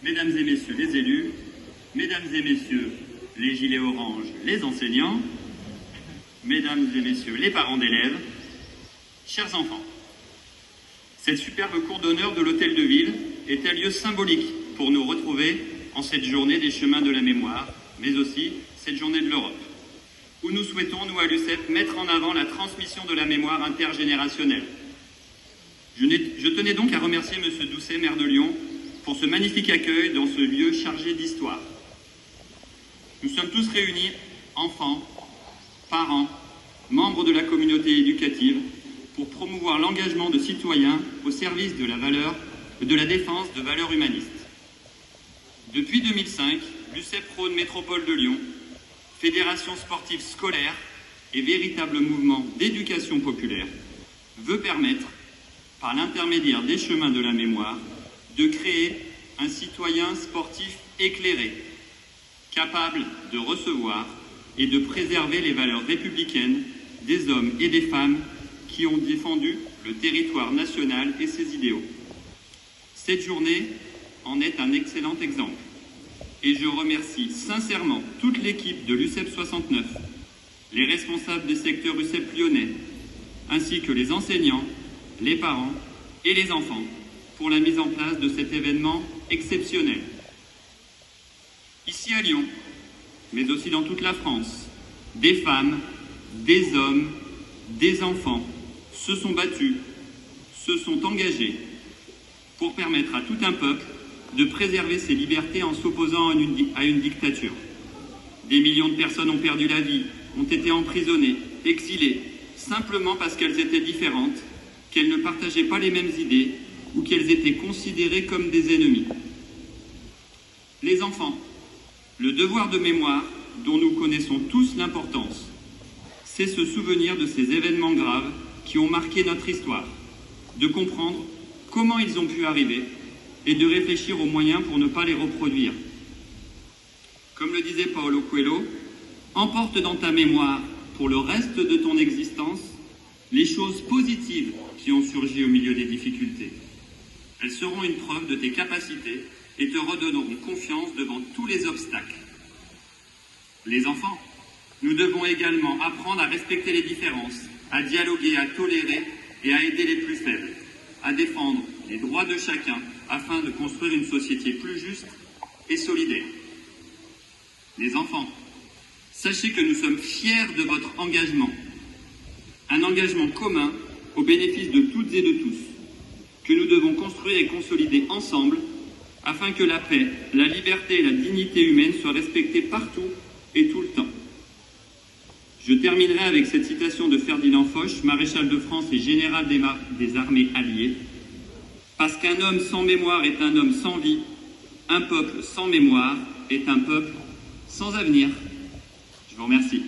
Mesdames et messieurs les élus, mesdames et messieurs les gilets oranges, les enseignants, mesdames et messieurs les parents d'élèves, chers enfants, cette superbe cour d'honneur de l'Hôtel de Ville est un lieu symbolique pour nous retrouver en cette journée des chemins de la mémoire, mais aussi cette journée de l'Europe, où nous souhaitons, nous à l'UCEP, mettre en avant la transmission de la mémoire intergénérationnelle. Je tenais donc à remercier M. Doucet, maire de Lyon, pour ce magnifique accueil dans ce lieu chargé d'histoire. Nous sommes tous réunis, enfants, parents, membres de la communauté éducative, pour promouvoir l'engagement de citoyens au service de la défense de valeurs humanistes. Depuis 2005, l'UCEP Rhône Métropole de Lyon, fédération sportive scolaire et véritable mouvement d'éducation populaire, veut permettre, par l'intermédiaire des chemins de la mémoire, de créer un citoyen sportif éclairé, capable de recevoir et de préserver les valeurs républicaines des hommes et des femmes qui ont défendu le territoire national et ses idéaux. Cette journée en est un excellent exemple. Et je remercie sincèrement toute l'équipe de l'UCEP 69, les responsables des secteurs UCEP lyonnais, ainsi que les enseignants, les parents et les enfants pour la mise en place de cet événement exceptionnel. Ici à Lyon, mais aussi dans toute la France, des femmes, des hommes, des enfants se sont battus, se sont engagés pour permettre à tout un peuple de préserver ses libertés en s'opposant à une dictature. Des millions de personnes ont perdu la vie, ont été emprisonnées, exilées, simplement parce qu'elles étaient différentes, qu'elles ne partageaient pas les mêmes idées ou qu'elles étaient considérées comme des ennemis. Les enfants, le devoir de mémoire dont nous connaissons tous l'importance, c'est se souvenir de ces événements graves qui ont marqué notre histoire, de comprendre comment ils ont pu arriver et de réfléchir aux moyens pour ne pas les reproduire. Comme le disait Paulo Coelho, emporte dans ta mémoire, pour le reste de ton existence, les choses positives qui ont surgi au milieu des difficultés. Elles seront une preuve de tes capacités et te redonneront confiance devant tous les obstacles. Les enfants, nous devons également apprendre à respecter les différences, à dialoguer, à tolérer et à aider les plus faibles, à défendre les droits de chacun afin de construire une société plus juste et solidaire. Les enfants, sachez que nous sommes fiers de votre engagement, un engagement commun au bénéfice de toutes et de tous, que nous devons construire et consolider ensemble afin que la paix, la liberté et la dignité humaine soient respectées partout et tout le temps. Je terminerai avec cette citation de Ferdinand Foch, maréchal de France et général des armées alliées. Parce qu'un homme sans mémoire est un homme sans vie, un peuple sans mémoire est un peuple sans avenir. Je vous remercie.